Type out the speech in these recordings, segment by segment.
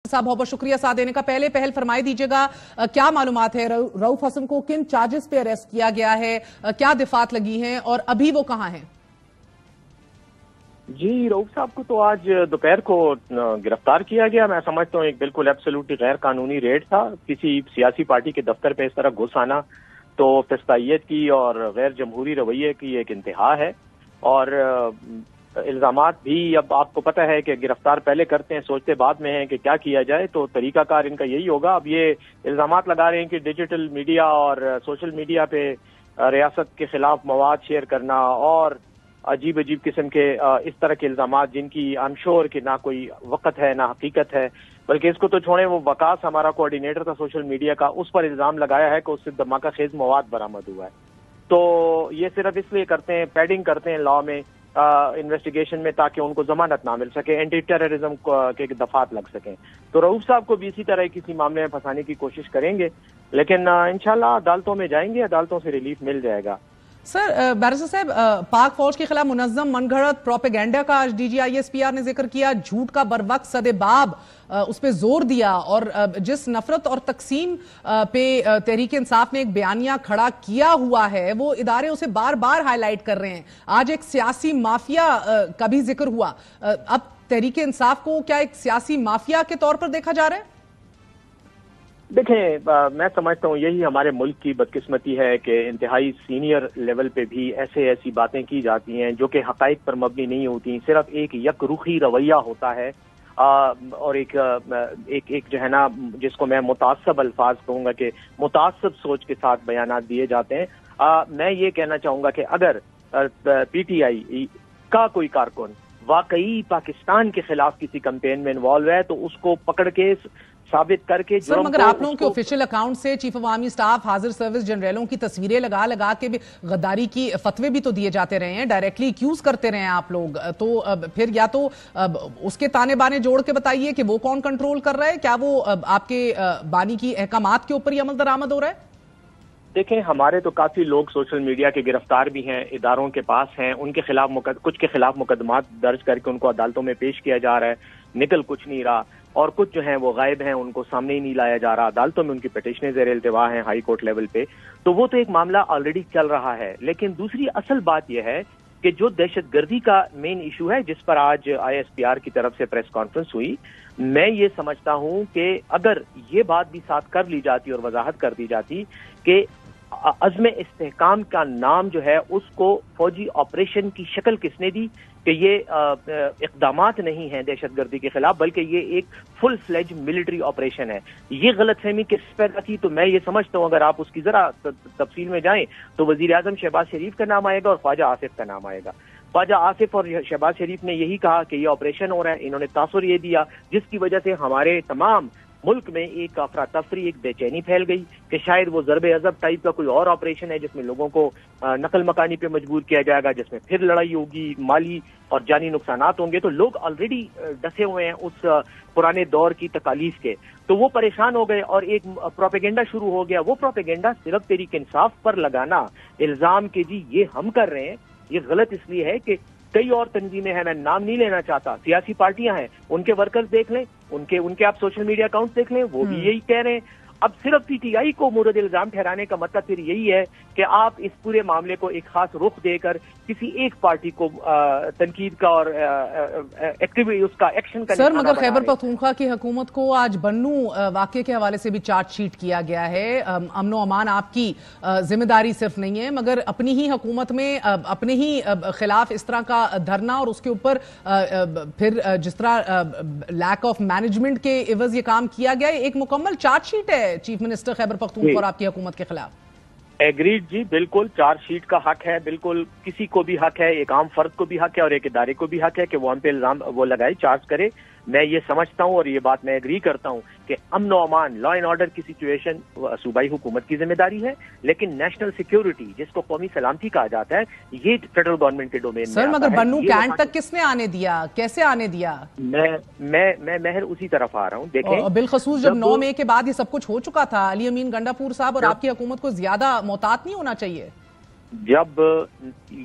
साहब बहुत बहुत शुक्रिया साथ देने का। पहले पहल फरमाई दीजिएगा, क्या मालूमात है? रऊफ हसन को किन चार्जेस पे अरेस्ट किया गया है, क्या दिफात लगी हैं और अभी वो कहां हैं? जी, रऊफ साहब को तो आज दोपहर को गिरफ्तार किया गया। मैं समझता हूँ एक बिल्कुल एब्सोल्युटली गैर कानूनी रेड था। किसी सियासी पार्टी के दफ्तर पे इस तरह घुस आना तो फिस्तायत की और गैर जमहूरी रवैये की एक इंतहा है। और इल्जामात भी अब आपको पता है कि गिरफ्तार पहले करते हैं, सोचते बाद में हैं कि क्या किया जाए, तो तरीकाकार इनका यही होगा। अब ये इल्जामात लगा रहे हैं कि डिजिटल मीडिया और सोशल मीडिया पे रियासत के खिलाफ मवाद शेयर करना और अजीब अजीब किस्म के इस तरह के इल्जामात जिनकी आई एम श्योर कि ना कोई वक़्त है ना हकीकत है। बल्कि इसको तो छोड़ें, वो वकास हमारा कोऑर्डिनेटर था सोशल मीडिया का, उस पर इल्जाम लगाया है कि उससे धमाका खेज मवाद बरामद हुआ है। तो ये सिर्फ इसलिए करते हैं, पैडिंग करते हैं लॉ में, इन्वेस्टिगेशन में, ताकि उनको जमानत ना मिल सके, एंटी टेररिज्म के दफात लग सकें। तो रऊफ साहब को भी इसी तरह किसी मामले में फंसाने की कोशिश करेंगे, लेकिन इंशाल्लाह अदालतों में जाएंगे, अदालतों से रिलीफ मिल जाएगा। सर, बैरिस्टर साहब, पाक फौज के खिलाफ मुनज़्ज़म मनगढ़ंत प्रोपेगेंडा का आज DGISPR ने जिक्र किया, झूठ का बरवक्त सदेबाब उस पर जोर दिया और जिस नफरत और तकसीम पे तहरीक इंसाफ ने एक बयानिया खड़ा किया हुआ है, वो इदारे उसे बार बार हाईलाइट कर रहे हैं। आज एक सियासी माफिया का भी जिक्र हुआ। अब तहरीक इंसाफ को क्या एक सियासी माफिया के तौर पर देखा जा रहा है? देखें, मैं समझता हूँ यही हमारे मुल्क की बदकिस्मती है कि इंतहाई सीनियर लेवल पे भी ऐसी बातें की जाती हैं जो कि हकाइक पर मबनी नहीं होती। सिर्फ एक यकरुखी रवैया होता है और एक जो है ना, जिसको मैं मुतासब अल्फाज कहूँगा कि मुतासब सोच के साथ बयानात दिए जाते हैं। मैं ये कहना चाहूँगा कि अगर PTI का कोई कारकुन वाकई पाकिस्तान के खिलाफ किसी कैंपेन में इन्वॉल्व है तो उसको पकड़ के साबित करके। सर, मगर आप लोगों के ऑफिशियल अकाउंट से चीफ अवामी स्टाफ, हाजिर सर्विस जनरलों की तस्वीरें लगा लगा के भी गद्दारी की फतवे भी तो दिए जाते रहे हैं, डायरेक्टली एक्यूज करते रहे हैं आप लोग। तो फिर या तो उसके ताने बाने जोड़ के बताइए कि वो कौन कंट्रोल कर रहा है, क्या वो आपके बानी की अहकामात के ऊपर ही अमल दरामद हो रहा है? देखें, हमारे तो काफी लोग सोशल मीडिया के गिरफ्तार भी हैं, इदारों के पास हैं, उनके खिलाफ कुछ के खिलाफ मुकदमात दर्ज करके उनको अदालतों में पेश किया जा रहा है, निकल कुछ नहीं रहा। और कुछ जो हैं वो गायब हैं, उनको सामने ही नहीं लाया जा रहा, अदालतों में उनकी पिटिशनें ज़ेर इल्तिवा हैं हाई कोर्ट लेवल पे। तो वो तो एक मामला ऑलरेडी चल रहा है। लेकिन दूसरी असल बात यह है कि जो दहशतगर्दी का मेन इशू है, जिस पर आज ISPR की तरफ से प्रेस कॉन्फ्रेंस हुई, मैं ये समझता हूँ कि अगर ये बात भी साथ कर ली जाती और वजाहत कर दी जाती कि अज़्म इस्तेहकाम का नाम जो है उसको फौजी ऑपरेशन की शक्ल किसने दी, कि ये इक़दामात नहीं है दहशतगर्दी के खिलाफ, बल्कि ये एक फुल फ्लेज मिलिट्री ऑपरेशन है। ये गलतफहमी किस पैदा की, तो मैं ये समझता हूँ अगर आप उसकी जरा तफसील में जाएं तो वजीर आजम शहबाज शरीफ का नाम आएगा और ख्वाजा आसिफ का नाम आएगा। ख्वाजा आसिफ और शहबाज शरीफ ने यही कहा कि ये ऑपरेशन हो रहा है, इन्होंने तासुर ये दिया जिसकी वजह से हमारे तमाम मुल्क में एक अफरा तफरी, एक बेचैनी फैल गई कि शायद वो ज़रबे अज़ब टाइप का कोई और ऑपरेशन है जिसमें लोगों को नकल मकानी पे मजबूर किया जाएगा, जिसमें फिर लड़ाई होगी, माली और जानी नुकसानात होंगे। तो लोग ऑलरेडी डसे हुए हैं उस पुराने दौर की तकालीफ के, तो वो परेशान हो गए और एक प्रोपेगेंडा शुरू हो गया। वो प्रोपेगेंडा सिर्फ तहरीक इंसाफ पर लगाना, इल्जाम के जी ये हम कर रहे हैं, ये गलत इसलिए है कि कई और तंजीमें हैं, मैं नाम नहीं लेना चाहता, सियासी पार्टियां हैं, उनके वर्कर्स देख लें, उनके आप सोशल मीडिया अकाउंट्स देख लें, वो भी यही कह रहे हैं। अब सिर्फ PTI को मुरद इल्जाम ठहराने का मतलब फिर यही है कि आप इस पूरे मामले को एक खास रुख देकर किसी एक पार्टी को तनकीद का और एक्टिव उसका एक्शन का। सर, मगर खैबर पख्तूनख्वा की हुकूमत को आज बन्नू वाकये के हवाले से भी चार्जशीट किया गया है। अमन व अमान आपकी जिम्मेदारी सिर्फ नहीं है, मगर अपनी ही हुकूमत में अपने ही खिलाफ इस तरह का धरना और उसके ऊपर फिर जिस तरह लैक ऑफ मैनेजमेंट के एवज ये काम किया गया, एक मुकम्मल चार्जशीट है चीफ मिनिस्टर खैबर पख्तूनख्वा और आपकी हुकूमत के खिलाफ। एग्रीड जी, बिल्कुल चार्जशीट का हक है, बिल्कुल किसी को भी हक है, एक आम फर्द को भी हक है और एक इदारे को भी हक है कि वो हम पे इल्जाम वो लगाए, चार्ज करे। मैं ये समझता हूँ और ये बात मैं एग्री करता हूँ कि अमन व अमान, लॉ एंड ऑर्डर की सिचुएशन सूबाई हुकूमत की जिम्मेदारी है, लेकिन नेशनल सिक्योरिटी जिसको कौमी सलामती कहा जाता है, ये फेडरल गवर्नमेंट के डोमेन में आता है। सर, मगर बन्नू कैंट तक किसने आने दिया, कैसे आने दिया? मैं महर उसी तरफ आ रहा हूँ। देखें, बिलखसूस जब 9 मई के बाद ये सब कुछ हो चुका था, अली अमीन गंडापुर साहब और आपकी हुकूमत को ज्यादा मोहतात नहीं होना चाहिए? जब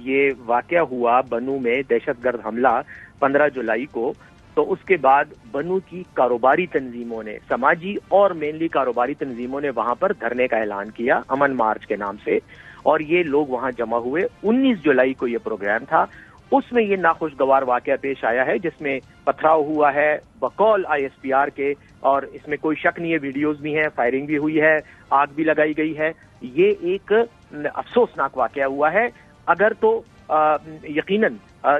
ये वाकया हुआ बन्नू में दहशतगर्द हमला 15 जुलाई को, تو اس کے بعد بنو کی کاروباری تنظیموں نے، سماجی اور مینلی کاروباری تنظیموں نے وہاں پر دھرنے کا اعلان کیا امن مارچ کے نام سے، اور یہ لوگ وہاں جمع ہوئے۔ 19 جولائی کو یہ پروگرام تھا۔ اس میں یہ ناخوشگوار واقعہ پیش آیا ہے جس میں پتھراؤ ہوا ہے بقول ISPR کے، اور اس میں کوئی شک نہیں ہے، ویڈیوز بھی ہیں، فائرنگ بھی ہوئی ہے، آگ بھی لگائی گئی ہے۔ یہ ایک افسوسناک واقعہ ہوا ہے۔ اگر تو یقیناً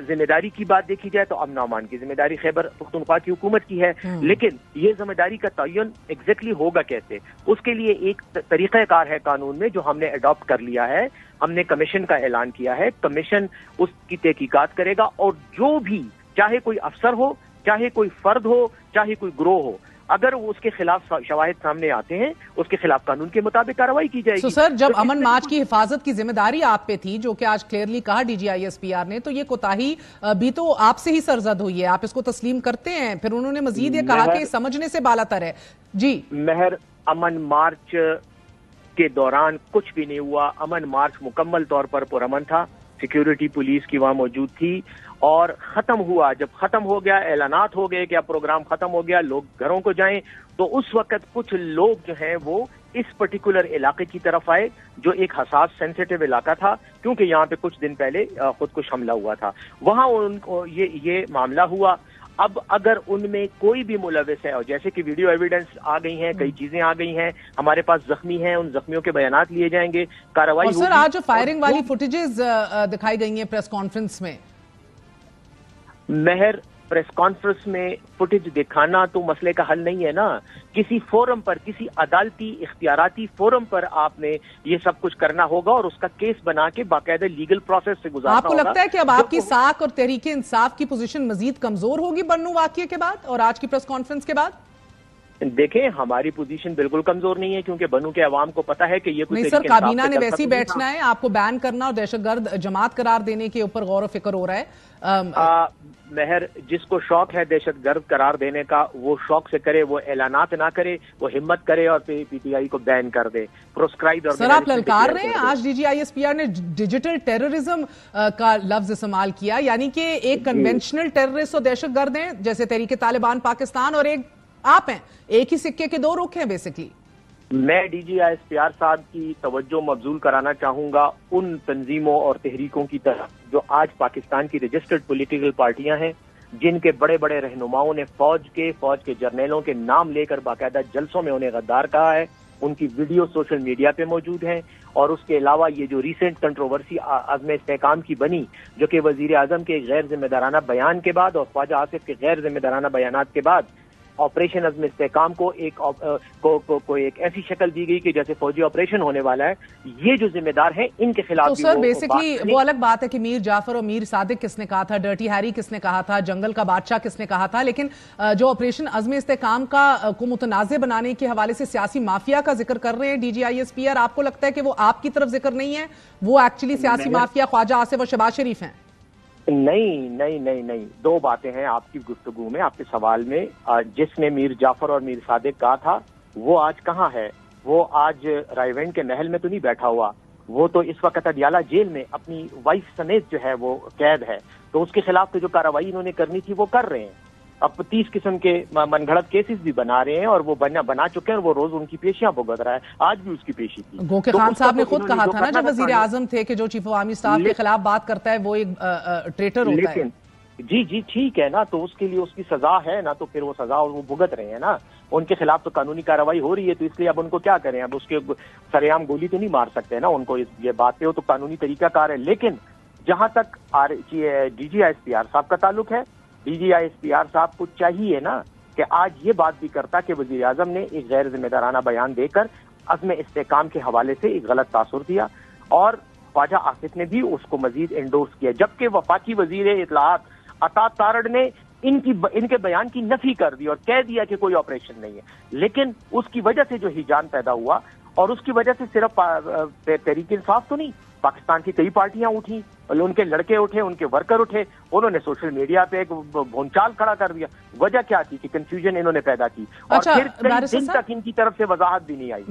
ذمہ داری کی بات دیکھی جائے تو امن و امان کی ذمہ داری خیبر پختونخوا کی حکومت کی ہے، لیکن یہ ذمہ داری کا تعین ایگزیکٹلی ہوگا کیسے؟ اس کے لیے ایک طریقہ کار ہے قانون میں جو ہم نے اڈاپٹ کر لیا ہے۔ ہم نے کمیشن کا اعلان کیا ہے، کمیشن اس کی تحقیقات کرے گا، اور جو بھی، چاہے کوئی افسر ہو، چاہے کوئی فرد ہو، چاہے کوئی گروہ ہو، اگر وہ اس کے خلاف شواہد سامنے آتے ہیں، اس کے خلاف قانون کے مطابق کارروائی کی جائے گی۔ سر، جب امن مارچ کی حفاظت کی ذمہ داری آپ پہ تھی، جو کہ آج کلیئرلی کہا DG ISPR نے، تو یہ کوتاہی بھی تو آپ سے ہی سرزد ہوئی ہے، آپ اس کو تسلیم کرتے ہیں؟ پھر انہوں نے مزید یہ کہا کہ سمجھنے سے بالاتر ہے۔ جی مہر، امن مارچ کے دوران کچھ بھی نہیں ہوا۔ امن مارچ مکمل طور پر پرامن تھا، سیکیورٹی پولیس کی وہاں موجود تھی، اور ختم ہوا، جب ختم ہو گیا، اعلانات ہو گئے کہ اب پروگرام ختم ہو گیا، لوگ گھروں کو جائیں، تو اس وقت کچھ لوگ جو ہیں وہ اس پرٹیکولر علاقے کی طرف آئے جو ایک حساس سینسیٹیو علاقہ تھا، کیونکہ یہاں پہ کچھ دن پہلے خودکش حملہ ہوا تھا، وہاں ان کو یہ معاملہ ہوا۔ اب اگر ان میں کوئی بھی ملوث ہے، اور جیسے کہ ویڈیو ایویڈنس آ گئی ہیں، کئی چیزیں آ گئی ہیں، ہمارے پاس زخمی ہیں، ان زخمیوں کے بیانات لیے جائیں گے، کارروائی ہوگی۔ اور سر، آج جو فائرنگ والی فوٹیجز دکھائی گئی ہیں پریس کانفرنس میں، مہر، پریس کانفرنس میں فوٹیج دکھانا تو مسئلے کا حل نہیں ہے نا۔ کسی فورم پر، کسی عدالتی اختیاراتی فورم پر آپ نے یہ سب کچھ کرنا ہوگا، اور اس کا کیس بنا کے باقاعدہ لیگل پروسیس سے گزارنا ہوگا۔ آپ کو لگتا ہے کہ اب آپ کی ساکھ اور تحریک انصاف کی پوزیشن مزید کمزور ہوگی بنو واقعے کے بعد اور آج کی پریس کانفرنس کے بعد؟ دیکھیں، ہماری پوزیشن بالکل کمزور نہیں ہے، کیونکہ بنو کے عوام کو پتا ہے کہ یہ نہیں سر، کابینہ نے ویسی بیٹھنا ہے، آپ کو بین کرنا اور دہشت گرد جماعت قرار دینے کے اوپر غور و فکر ہو رہا ہے۔ مہر، جس کو شوق ہے دہشت گرد قرار دینے کا، وہ شوق سے کرے، وہ اعلانات نہ کرے، وہ ہمت کرے اور PTI کو بین کر دے، پروسکرائبڈ۔ سر، آپ للکار رہے ہیں، آج DG ISPR نے ڈیجیٹل ٹیررزم کا لفظ استعمال کیا، یعنی کہ ایک کنونشنل ٹیررسٹ اور دہشت گرد ہیں جیسے تحریک طالبان پاکستان، اور ایک آپ ہیں، ایک ہی سکے کے دو رخ ہیں بیسکلی۔ میں DG ISPR صاحب کی توجہ مبذول کرانا چاہوں گا ان تنظیموں اور تحریکوں کی طرف جو آج پاکستان کی رجسٹرڈ پولیٹیکل پارٹیاں ہیں، جن کے بڑے بڑے رہنماؤں نے فوج کے جرنیلوں کے نام لے کر باقاعدہ جلسوں میں انہیں غدار کہا ہے۔ ان کی ویڈیو سوشل میڈیا پہ موجود ہیں، اور اس کے علاوہ یہ جو ریسنٹ کنٹروورسی عزم استحکام کی بنی، جو کہ وزیر اعظم کے غیر ذمہ دارانہ بیان کے بعد اور خواجہ آصف کے غیر ذمہ دارانہ بیانات کے بعد آپریشن عزم استحکام کو ایک ایسی شکل دی گئی کہ جیسے فوجی آپریشن ہونے والا ہے، یہ جو ذمہ دار ہیں ان کے خلاف تو سر بیسکلی وہ الگ بات ہے کہ میر جعفر اور میر صادق کس نے کہا تھا، ڈرٹی ہیری کس نے کہا تھا، جنگل کا بادشاہ کس نے کہا تھا، لیکن جو آپریشن عزم استحکام کو متنازع بنانے کے حوالے سے سیاسی مافیا کا ذکر کر رہے ہیں DG ISPR، آپ کو لگتا ہے کہ وہ آپ کی طرف ذکر نہیں ہے، وہ ایکچولی سیاسی مافیا خواجہ آصف اور شہباز شریف ہیں؟ نہیں، دو باتیں ہیں آپ کی گفتگو میں، آپ کے سوال میں۔ جس نے میر جعفر اور میر صادق کہا تھا وہ آج کہاں ہے؟ وہ آج رائیونڈ کے محل میں تو نہیں بیٹھا ہوا، وہ تو اس وقت اڈیالہ جیل میں اپنی وائف سمیت جو ہے وہ قید ہے، تو اس کے خلاف تو جو کارروائی انہوں نے کرنی تھی وہ کر رہے ہیں۔ اب 30 قسم کے من گھڑت کیسز بھی بنا رہے ہیں، اور وہ بنا چکے ہیں، اور وہ روز ان کی پیشیاں بھگت رہا ہے، آج بھی اس کی پیشی تھی۔ گو کہ خان صاحب نے خود کہا تھا نا جب وزیر اعظم تھے کہ جو چیف آف آرمی سٹاف کے خلاف بات کرتا ہے وہ ایک ٹریٹر ہوتا ہے۔ جی ٹھیک ہے نا، تو اس کے لیے اس کی سزا ہے نا، تو پھر وہ سزا وہ بھگت رہے ہیں نا، ان کے خلاف تو قانونی کارروائی ہو رہی ہے، تو اس لیے اب ان کو کیا کریں؟ اب اس کے سرعام گولی تو نہیں مار سکتے نا ان کو، یہ بات پہ وہ تو قانونی طریقہ کار ہے۔ لیکن جہاں تک DG ISPR صاحب کا تعلق ہے، DG ISPR صاحب کو چاہیے نا کہ آج یہ بات بھی کرتا کہ وزیر اعظم نے ایک غیر ذمہ دارانہ بیان دے کر عزم استحکام کے حوالے سے ایک غلط تاثر دیا، اور خواجہ آصف نے بھی اس کو مزید انڈورس کیا، جبکہ وفاقی وزیر اطلاعات عطا تارڑ نے ان کے بیان کی نفی کر دی اور کہہ دیا کہ کوئی آپریشن نہیں ہے۔ لیکن اس کی وجہ سے جو ہیجان پیدا ہوا، اور اس کی وجہ سے صرف تحریک انصاف تو نہیں، پاکستان کی کئی پارٹیاں اٹھیں، ان کے لڑکے اٹھے، ان کے ورکر اٹھے، انہوں نے سوشل میڈیا پہ ایک بھونچال کھڑا کر دیا۔ وجہ کیا تھی کہ کنفیوژن انہوں نے پیدا کی، اور پھر کئی دن تک ان کی طرف سے وضاحت بھی نہیں آئی۔